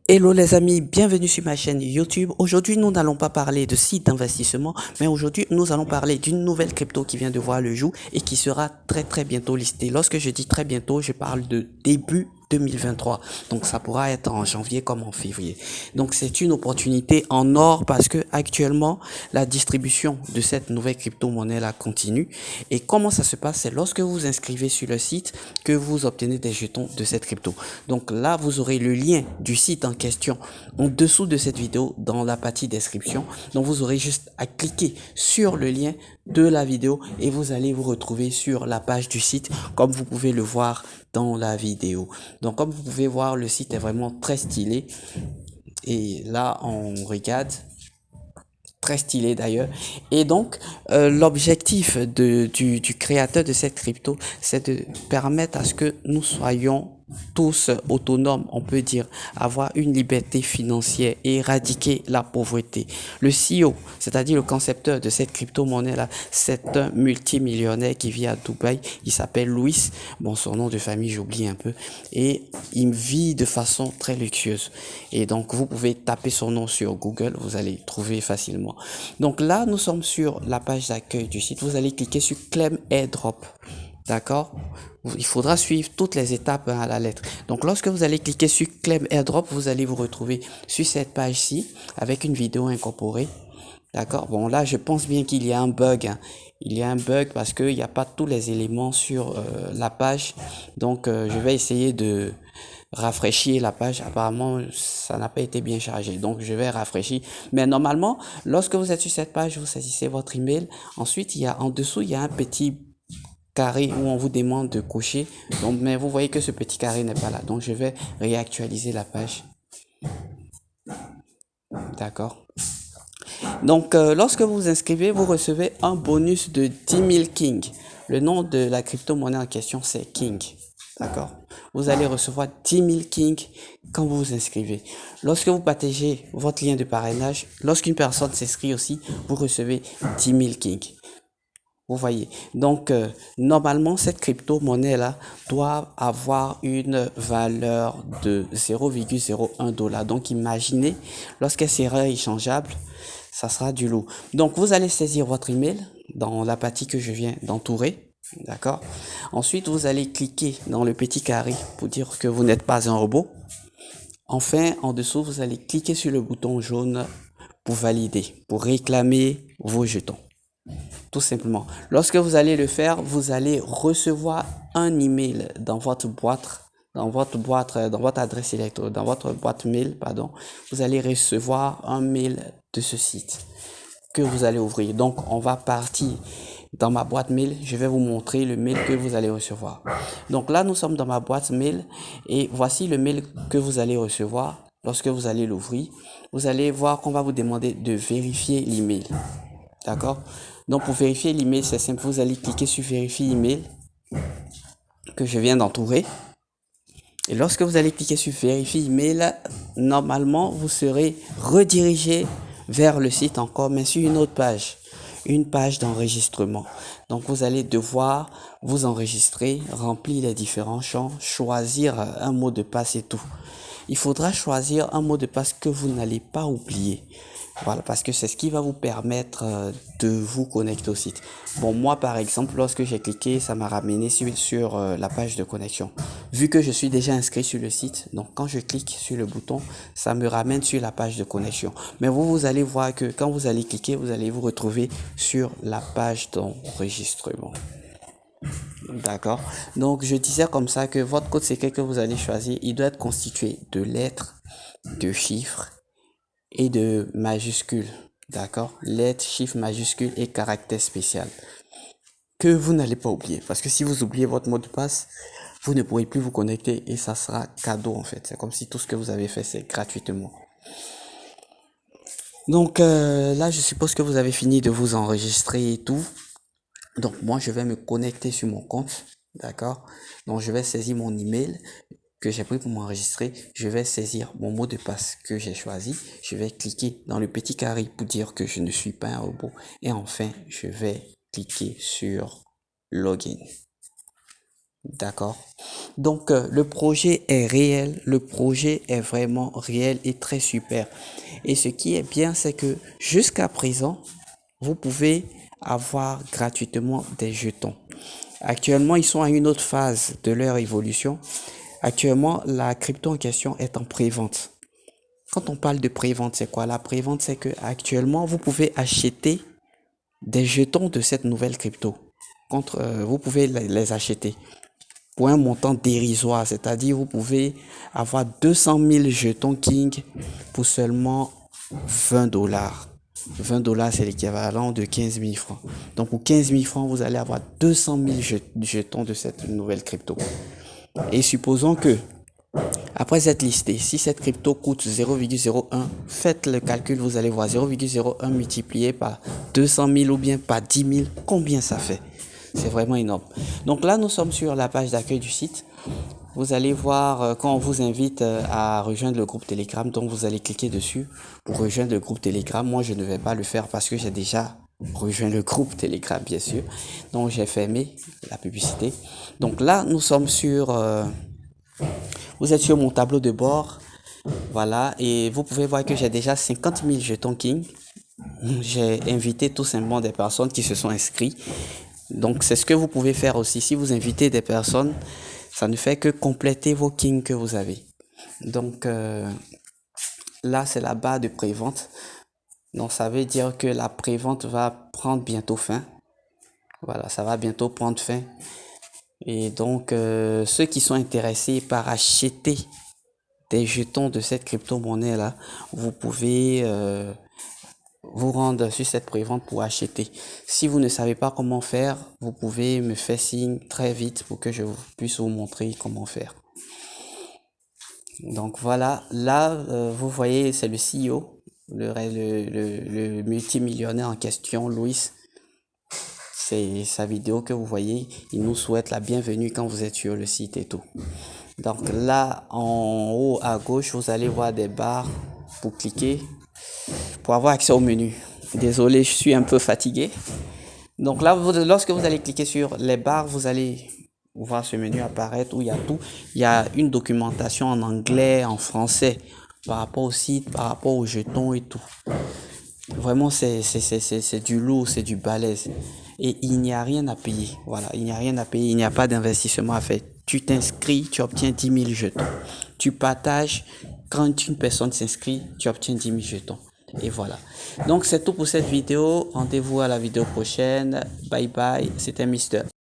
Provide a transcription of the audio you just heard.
Hello les amis, bienvenue sur ma chaîne YouTube. Aujourd'hui, nous n'allons pas parler de sites d'investissement, mais aujourd'hui, nous allons parler d'une nouvelle crypto qui vient de voir le jour et qui sera très bientôt listée. Lorsque je dis très bientôt, je parle de début 2023. Donc ça pourra être en janvier comme en février. Donc c'est une opportunité en or parce que actuellement la distribution de cette nouvelle crypto-monnaie là continue. Et comment ça se passe? C'est lorsque vous vous inscrivez sur le site que vous obtenez des jetons de cette crypto. Donc là, vous aurez le lien du site en question en dessous de cette vidéo dans la partie description. Donc vous aurez juste à cliquer sur le lien de la vidéo et vous allez vous retrouver sur la page du site comme vous pouvez le voir dans la vidéo. Donc comme vous pouvez voir, le site est vraiment très stylé et là on regarde, très stylé d'ailleurs. Et donc l'objectif du créateur de cette crypto, c'est de permettre à ce que nous soyons tous autonomes, on peut dire, avoir une liberté financière et éradiquer la pauvreté. Le CEO, c'est-à-dire le concepteur de cette crypto-monnaie-là, c'est un multimillionnaire qui vit à Dubaï. Il s'appelle Louis. Bon, son nom de famille, j'oublie un peu. Et il vit de façon très luxueuse. Et donc, vous pouvez taper son nom sur Google, vous allez trouver facilement. Donc là, nous sommes sur la page d'accueil du site. Vous allez cliquer sur Claim Airdrop. D'accord? Il faudra suivre toutes les étapes à la lettre. Donc, lorsque vous allez cliquer sur Claim Airdrop, vous allez vous retrouver sur cette page-ci avec une vidéo incorporée. D'accord? Bon, là, je pense bien qu'il y a un bug. Hein. Il y a un bug parce qu'il n'y a pas tous les éléments sur la page. Donc, je vais essayer de rafraîchir la page. Apparemment, ça n'a pas été bien chargé. Donc, je vais rafraîchir. Mais normalement, lorsque vous êtes sur cette page, vous saisissez votre email. Ensuite, en dessous, il y a un petit carré où on vous demande de cocher. Donc, mais vous voyez que ce petit carré n'est pas là. Donc, je vais réactualiser la page. D'accord. Donc, lorsque vous vous inscrivez, vous recevez un bonus de 10 000 King. Le nom de la crypto-monnaie en question, c'est King. D'accord? Vous allez recevoir 10 000 King quand vous vous inscrivez. Lorsque vous partagez votre lien de parrainage, lorsqu'une personne s'inscrit aussi, vous recevez 10 000 King. Vous voyez. Donc, normalement, cette crypto-monnaie-là doit avoir une valeur de 0,01 $. Donc, imaginez, lorsqu'elle sera échangeable, ça sera du lot. Donc, vous allez saisir votre email dans la partie que je viens d'entourer. D'accord? Ensuite, vous allez cliquer dans le petit carré pour dire que vous n'êtes pas un robot. Enfin, en dessous, vous allez cliquer sur le bouton jaune pour valider, pour réclamer vos jetons. Tout simplement. Lorsque vous allez le faire, vous allez recevoir un email dans votre boîte, dans votre adresse électronique, dans votre boîte mail, pardon. Vous allez recevoir un mail de ce site que vous allez ouvrir. Donc, on va partir dans ma boîte mail. Je vais vous montrer le mail que vous allez recevoir. Donc là, nous sommes dans ma boîte mail et voici le mail que vous allez recevoir. Lorsque vous allez l'ouvrir, vous allez voir qu'on va vous demander de vérifier l'email. D'accord? Donc, pour vérifier l'email, c'est simple. Vous allez cliquer sur vérifier email que je viens d'entourer. Et lorsque vous allez cliquer sur vérifier email, normalement, vous serez redirigé vers le site encore, mais sur une autre page. Une page d'enregistrement. Donc, vous allez devoir vous enregistrer, remplir les différents champs, choisir un mot de passe et tout. Il faudra choisir un mot de passe que vous n'allez pas oublier. Voilà, parce que c'est ce qui va vous permettre de vous connecter au site. Bon, moi, par exemple, lorsque j'ai cliqué, ça m'a ramené sur la page de connexion. Vu que je suis déjà inscrit sur le site, donc quand je clique sur le bouton, ça me ramène sur la page de connexion. Mais vous allez voir que quand vous allez cliquer, vous allez vous retrouver sur la page d'enregistrement. D'accord. Donc, je disais comme ça que votre code secret que vous allez choisir, il doit être constitué de lettres, de chiffres et de majuscules. D'accord? Lettres, chiffres, majuscules et caractères spéciaux. Que vous n'allez pas oublier. Parce que si vous oubliez votre mot de passe, vous ne pourrez plus vous connecter et ça sera cadeau en fait. C'est comme si tout ce que vous avez fait, c'est gratuitement. Donc là, je suppose que vous avez fini de vous enregistrer et tout. Donc, moi, je vais me connecter sur mon compte. D'accord? Donc, je vais saisir mon email que j'ai pris pour m'enregistrer. Je vais saisir mon mot de passe que j'ai choisi. Je vais cliquer dans le petit carré pour dire que je ne suis pas un robot. Et enfin, je vais cliquer sur Login. D'accord? Donc, le projet est réel. Le projet est vraiment réel et très super. Et ce qui est bien, c'est que jusqu'à présent, vous pouvez avoir gratuitement des jetons. Actuellement, ils sont à une autre phase de leur évolution. Actuellement, la crypto en question est en pré-vente. Quand on parle de pré-vente, c'est quoi? La pré-vente, c'est que actuellement, vous pouvez acheter des jetons de cette nouvelle crypto. Vous pouvez les acheter pour un montant dérisoire, c'est-à-dire vous pouvez avoir 200 000 jetons King pour seulement 20 dollars. 20 dollars, c'est l'équivalent de 15 000 francs. Donc pour 15 000 francs, vous allez avoir 200 000 jetons de cette nouvelle crypto. Et supposons que, après cette listée, si cette crypto coûte 0,01, faites le calcul, vous allez voir 0,01 multiplié par 200 000 ou bien par 10 000, combien ça fait? C'est vraiment énorme. Donc là, nous sommes sur la page d'accueil du site. Vous allez voir quand on vous invite à rejoindre le groupe Telegram. Donc vous allez cliquer dessus pour rejoindre le groupe Telegram. Moi, je ne vais pas le faire parce que j'ai déjà rejoint le groupe Telegram, bien sûr. Donc j'ai fermé la publicité. Donc là, nous sommes vous êtes sur mon tableau de bord. Voilà. Et vous pouvez voir que j'ai déjà 50 000 jetons King. J'ai invité tout simplement des personnes qui se sont inscrites. Donc, c'est ce que vous pouvez faire aussi. Si vous invitez des personnes, ça ne fait que compléter vos kings que vous avez. Donc, là, c'est la barre de prévente. Donc, ça veut dire que la prévente va prendre bientôt fin. Voilà, ça va bientôt prendre fin. Et donc, ceux qui sont intéressés par acheter des jetons de cette crypto-monnaie-là, vous pouvez vous rendre sur cette prévente pour acheter. Si vous ne savez pas comment faire, vous pouvez me faire signe très vite pour que je puisse vous montrer comment faire. Donc voilà, là, vous voyez, c'est le CEO, le multimillionnaire en question, Louis. C'est sa vidéo que vous voyez. Il nous souhaite la bienvenue quand vous êtes sur le site et tout. Donc là, en haut à gauche, vous allez voir des barres pour cliquer, pour avoir accès au menu. Désolé, je suis un peu fatigué. Donc là, lorsque vous allez cliquer sur les barres, vous allez voir ce menu apparaître où il y a tout. Il y a une documentation en anglais, en français, par rapport au site, par rapport aux jetons et tout. Vraiment, c'est du lourd, c'est du balèze. Et il n'y a rien à payer. Voilà, il n'y a rien à payer, il n'y a pas d'investissement à faire. Tu t'inscris, tu obtiens 10 000 jetons. Tu partages, quand une personne s'inscrit, tu obtiens 10 000 jetons. Et voilà. Donc c'est tout pour cette vidéo. Rendez-vous à la vidéo prochaine. Bye bye. C'était Mister.